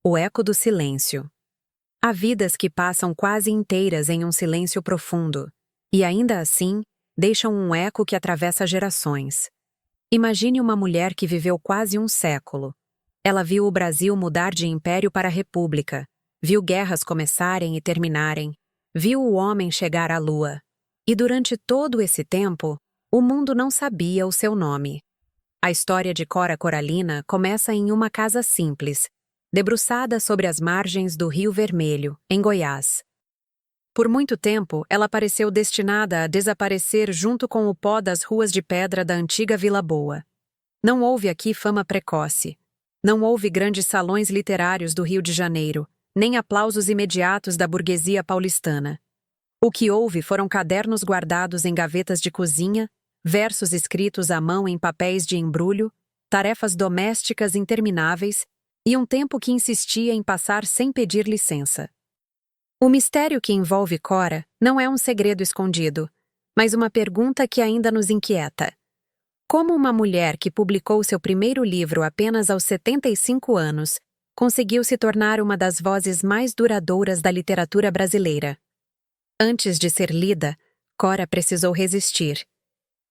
O eco do silêncio. Há vidas que passam quase inteiras em um silêncio profundo, e ainda assim, deixam um eco que atravessa gerações. Imagine uma mulher que viveu quase um século. Ela viu o Brasil mudar de império para república, viu guerras começarem e terminarem, viu o homem chegar à lua. E durante todo esse tempo, o mundo não sabia o seu nome. A história de Cora Coralina começa em uma casa simples, debruçada sobre as margens do Rio Vermelho, em Goiás. Por muito tempo, ela pareceu destinada a desaparecer junto com o pó das ruas de pedra da antiga Vila Boa. Não houve aqui fama precoce. Não houve grandes salões literários do Rio de Janeiro, nem aplausos imediatos da burguesia paulistana. O que houve foram cadernos guardados em gavetas de cozinha, versos escritos à mão em papéis de embrulho, tarefas domésticas intermináveis e um tempo que insistia em passar sem pedir licença. O mistério que envolve Cora não é um segredo escondido, mas uma pergunta que ainda nos inquieta. Como uma mulher que publicou seu primeiro livro apenas aos 75 anos conseguiu se tornar uma das vozes mais duradouras da literatura brasileira? Antes de ser lida, Cora precisou resistir.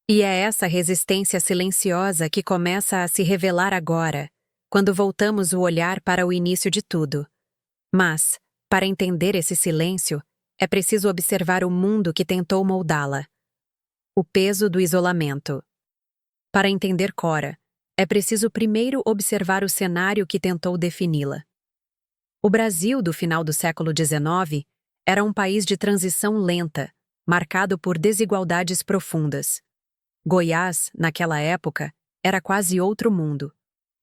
E é essa resistência silenciosa que começa a se revelar agora, quando voltamos o olhar para o início de tudo. Mas, para entender esse silêncio, é preciso observar o mundo que tentou moldá-la. O peso do isolamento. Para entender Cora, é preciso primeiro observar o cenário que tentou defini-la. O Brasil do final do século XIX era um país de transição lenta, marcado por desigualdades profundas. Goiás, naquela época, era quase outro mundo.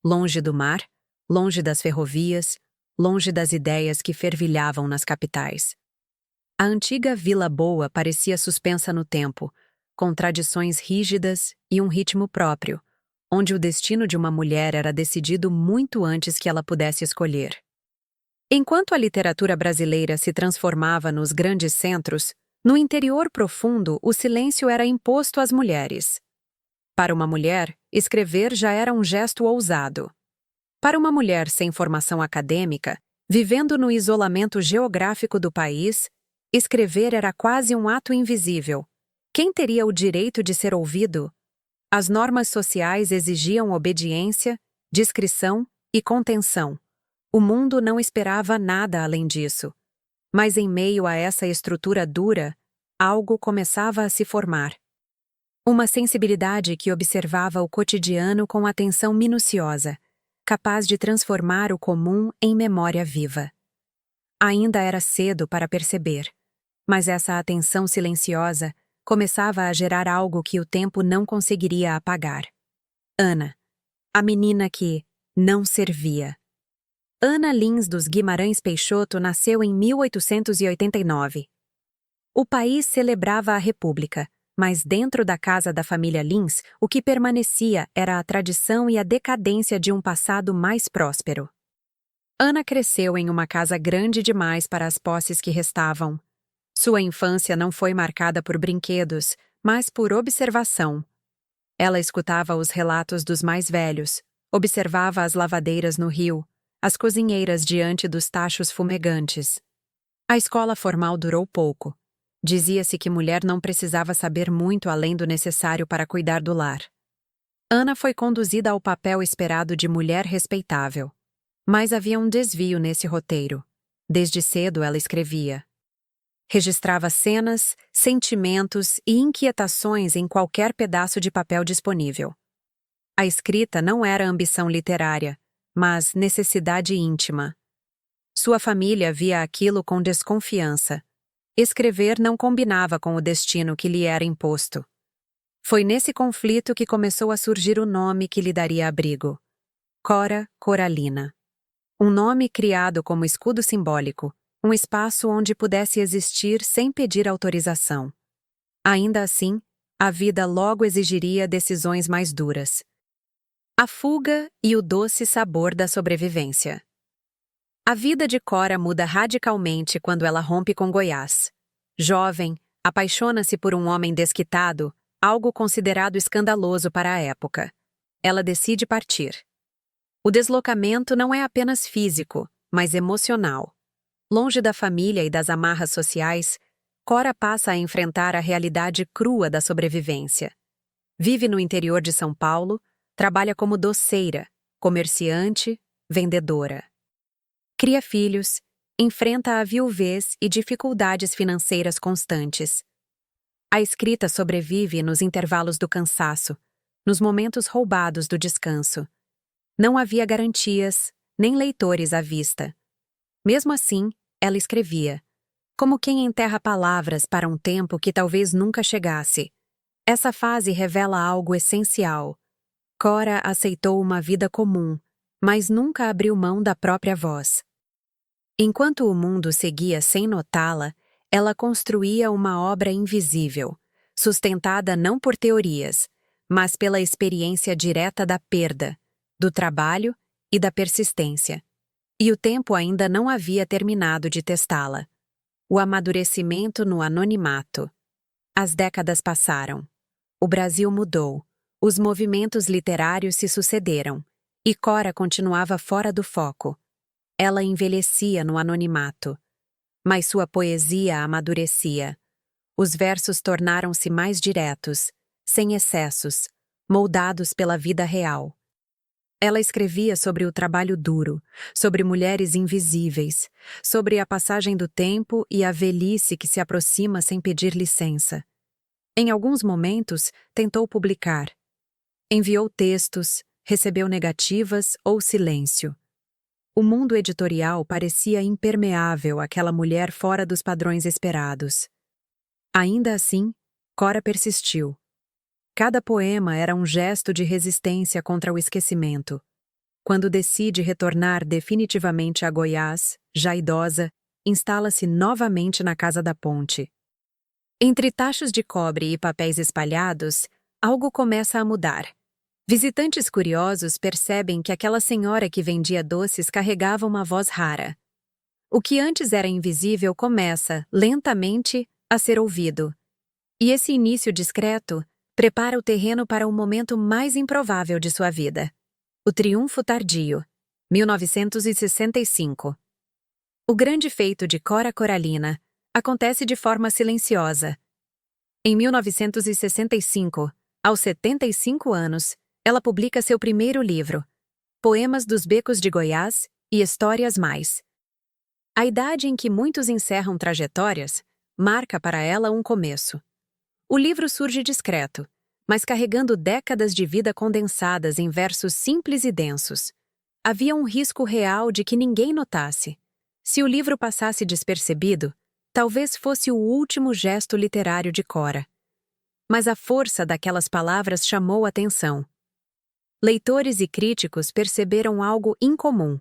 Longe do mar, longe das ferrovias, longe das ideias que fervilhavam nas capitais. A antiga Vila Boa parecia suspensa no tempo, com tradições rígidas e um ritmo próprio, onde o destino de uma mulher era decidido muito antes que ela pudesse escolher. Enquanto a literatura brasileira se transformava nos grandes centros, no interior profundo o silêncio era imposto às mulheres. Para uma mulher, escrever já era um gesto ousado. Para uma mulher sem formação acadêmica, vivendo no isolamento geográfico do país, escrever era quase um ato invisível. Quem teria o direito de ser ouvido? As normas sociais exigiam obediência, discrição e contenção. O mundo não esperava nada além disso. Mas em meio a essa estrutura dura, algo começava a se formar. Uma sensibilidade que observava o cotidiano com atenção minuciosa, capaz de transformar o comum em memória viva. Ainda era cedo para perceber, mas essa atenção silenciosa começava a gerar algo que o tempo não conseguiria apagar. Ana, a menina que não servia. Ana Lins dos Guimarães Peixoto nasceu em 1889. O país celebrava a República, mas dentro da casa da família Lins, o que permanecia era a tradição e a decadência de um passado mais próspero. Ana cresceu em uma casa grande demais para as posses que restavam. Sua infância não foi marcada por brinquedos, mas por observação. Ela escutava os relatos dos mais velhos, observava as lavadeiras no rio, as cozinheiras diante dos tachos fumegantes. A escola formal durou pouco. Dizia-se que mulher não precisava saber muito além do necessário para cuidar do lar. Ana foi conduzida ao papel esperado de mulher respeitável. Mas havia um desvio nesse roteiro. Desde cedo ela escrevia. Registrava cenas, sentimentos e inquietações em qualquer pedaço de papel disponível. A escrita não era ambição literária, mas necessidade íntima. Sua família via aquilo com desconfiança. Escrever não combinava com o destino que lhe era imposto. Foi nesse conflito que começou a surgir o nome que lhe daria abrigo. Cora Coralina. Um nome criado como escudo simbólico, um espaço onde pudesse existir sem pedir autorização. Ainda assim, a vida logo exigiria decisões mais duras. A fuga e o doce sabor da sobrevivência. A vida de Cora muda radicalmente quando ela rompe com Goiás. Jovem, apaixona-se por um homem desquitado, algo considerado escandaloso para a época. Ela decide partir. O deslocamento não é apenas físico, mas emocional. Longe da família e das amarras sociais, Cora passa a enfrentar a realidade crua da sobrevivência. Vive no interior de São Paulo, trabalha como doceira, comerciante, vendedora. Cria filhos, enfrenta a viuvez e dificuldades financeiras constantes. A escrita sobrevive nos intervalos do cansaço, nos momentos roubados do descanso. Não havia garantias, nem leitores à vista. Mesmo assim, ela escrevia, como quem enterra palavras para um tempo que talvez nunca chegasse. Essa fase revela algo essencial. Cora aceitou uma vida comum, mas nunca abriu mão da própria voz. Enquanto o mundo seguia sem notá-la, ela construía uma obra invisível, sustentada não por teorias, mas pela experiência direta da perda, do trabalho e da persistência. E o tempo ainda não havia terminado de testá-la. O amadurecimento no anonimato. As décadas passaram. O Brasil mudou. Os movimentos literários se sucederam. E Cora continuava fora do foco. Ela envelhecia no anonimato. Mas sua poesia amadurecia. Os versos tornaram-se mais diretos, sem excessos, moldados pela vida real. Ela escrevia sobre o trabalho duro, sobre mulheres invisíveis, sobre a passagem do tempo e a velhice que se aproxima sem pedir licença. Em alguns momentos, tentou publicar. Enviou textos, recebeu negativas ou silêncio. O mundo editorial parecia impermeável àquela mulher fora dos padrões esperados. Ainda assim, Cora persistiu. Cada poema era um gesto de resistência contra o esquecimento. Quando decide retornar definitivamente a Goiás, já idosa, instala-se novamente na Casa da Ponte. Entre tachos de cobre e papéis espalhados, algo começa a mudar. Visitantes curiosos percebem que aquela senhora que vendia doces carregava uma voz rara. O que antes era invisível começa, lentamente, a ser ouvido. E esse início discreto prepara o terreno para o momento mais improvável de sua vida. O Triunfo Tardio, 1965. O grande feito de Cora Coralina acontece de forma silenciosa. Em 1965, aos 75 anos, ela publica seu primeiro livro, Poemas dos Becos de Goiás e Histórias Mais. A idade em que muitos encerram trajetórias marca para ela um começo. O livro surge discreto, mas carregando décadas de vida condensadas em versos simples e densos. Havia um risco real de que ninguém notasse. Se o livro passasse despercebido, talvez fosse o último gesto literário de Cora. Mas a força daquelas palavras chamou atenção. Leitores e críticos perceberam algo incomum.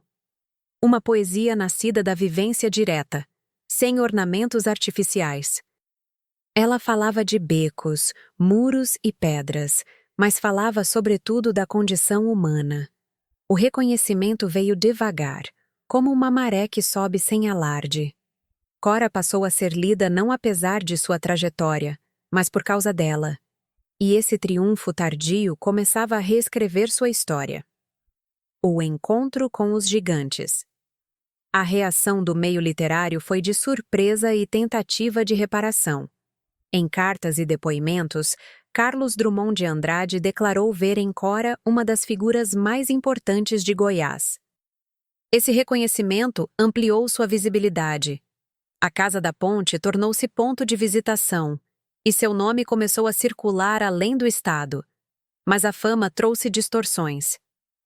Uma poesia nascida da vivência direta, sem ornamentos artificiais. Ela falava de becos, muros e pedras, mas falava sobretudo da condição humana. O reconhecimento veio devagar, como uma maré que sobe sem alarde. Cora passou a ser lida não apesar de sua trajetória, mas por causa dela. E esse triunfo tardio começava a reescrever sua história. O encontro com os gigantes. A reação do meio literário foi de surpresa e tentativa de reparação. Em cartas e depoimentos, Carlos Drummond de Andrade declarou ver em Cora uma das figuras mais importantes de Goiás. Esse reconhecimento ampliou sua visibilidade. A Casa da Ponte tornou-se ponto de visitação, e seu nome começou a circular além do estado. Mas a fama trouxe distorções.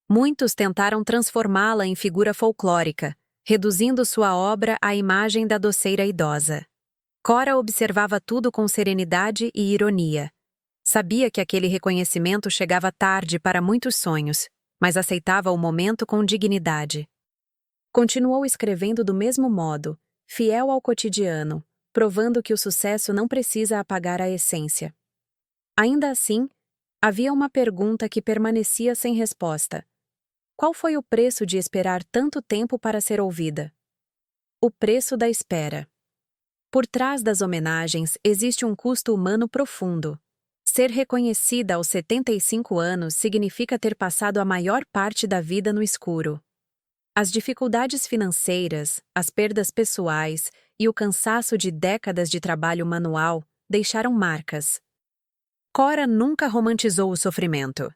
Muitos tentaram transformá-la em figura folclórica, reduzindo sua obra à imagem da doceira idosa. Cora observava tudo com serenidade e ironia. Sabia que aquele reconhecimento chegava tarde para muitos sonhos, mas aceitava o momento com dignidade. Continuou escrevendo do mesmo modo, fiel ao cotidiano, provando que o sucesso não precisa apagar a essência. Ainda assim, havia uma pergunta que permanecia sem resposta. Qual foi o preço de esperar tanto tempo para ser ouvida? O preço da espera. Por trás das homenagens existe um custo humano profundo. Ser reconhecida aos 75 anos significa ter passado a maior parte da vida no escuro. As dificuldades financeiras, as perdas pessoais e o cansaço de décadas de trabalho manual deixaram marcas. Cora nunca romantizou o sofrimento.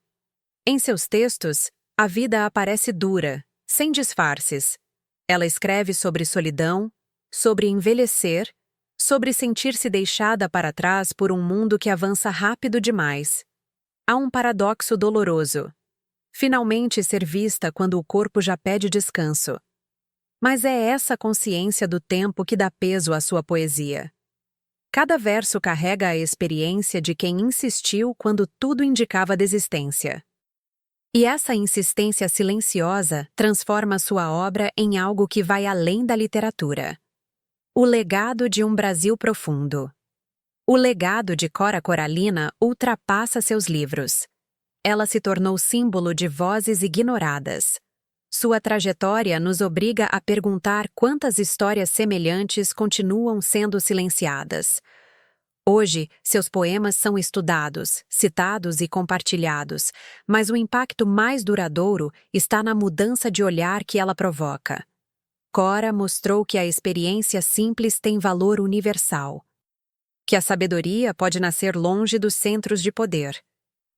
Em seus textos, a vida aparece dura, sem disfarces. Ela escreve sobre solidão, sobre envelhecer, sobre sentir-se deixada para trás por um mundo que avança rápido demais. Há um paradoxo doloroso. Finalmente ser vista quando o corpo já pede descanso. Mas é essa consciência do tempo que dá peso à sua poesia. Cada verso carrega a experiência de quem insistiu quando tudo indicava desistência. E essa insistência silenciosa transforma sua obra em algo que vai além da literatura. O legado de um Brasil profundo. O legado de Cora Coralina ultrapassa seus livros. Ela se tornou símbolo de vozes ignoradas. Sua trajetória nos obriga a perguntar quantas histórias semelhantes continuam sendo silenciadas. Hoje, seus poemas são estudados, citados e compartilhados, mas o impacto mais duradouro está na mudança de olhar que ela provoca. Cora mostrou que a experiência simples tem valor universal, que a sabedoria pode nascer longe dos centros de poder.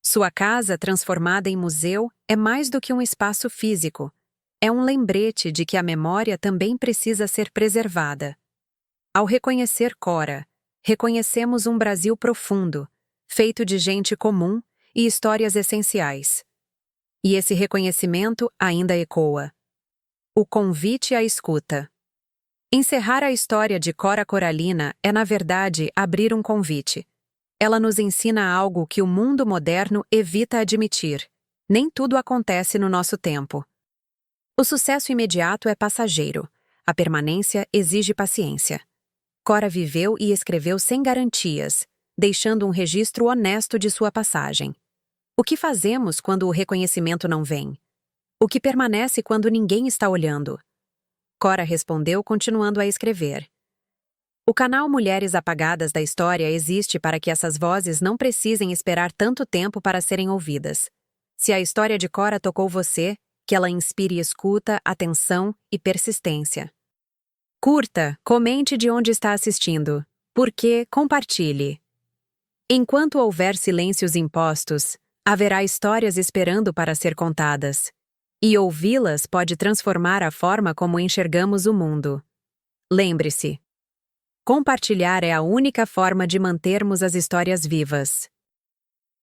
Sua casa, transformada em museu, é mais do que um espaço físico. É um lembrete de que a memória também precisa ser preservada. Ao reconhecer Cora, reconhecemos um Brasil profundo, feito de gente comum e histórias essenciais. E esse reconhecimento ainda ecoa. O convite à escuta. Encerrar a história de Cora Coralina é, na verdade, abrir um convite. Ela nos ensina algo que o mundo moderno evita admitir. Nem tudo acontece no nosso tempo. O sucesso imediato é passageiro. A permanência exige paciência. Cora viveu e escreveu sem garantias, deixando um registro honesto de sua passagem. O que fazemos quando o reconhecimento não vem? O que permanece quando ninguém está olhando? Cora respondeu continuando a escrever. O canal Mulheres Apagadas da História existe para que essas vozes não precisem esperar tanto tempo para serem ouvidas. Se a história de Cora tocou você, que ela inspire escuta, atenção e persistência. Curta, comente de onde está assistindo. Porque, compartilhe. Enquanto houver silêncios impostos, haverá histórias esperando para ser contadas. E ouvi-las pode transformar a forma como enxergamos o mundo. Lembre-se: compartilhar é a única forma de mantermos as histórias vivas.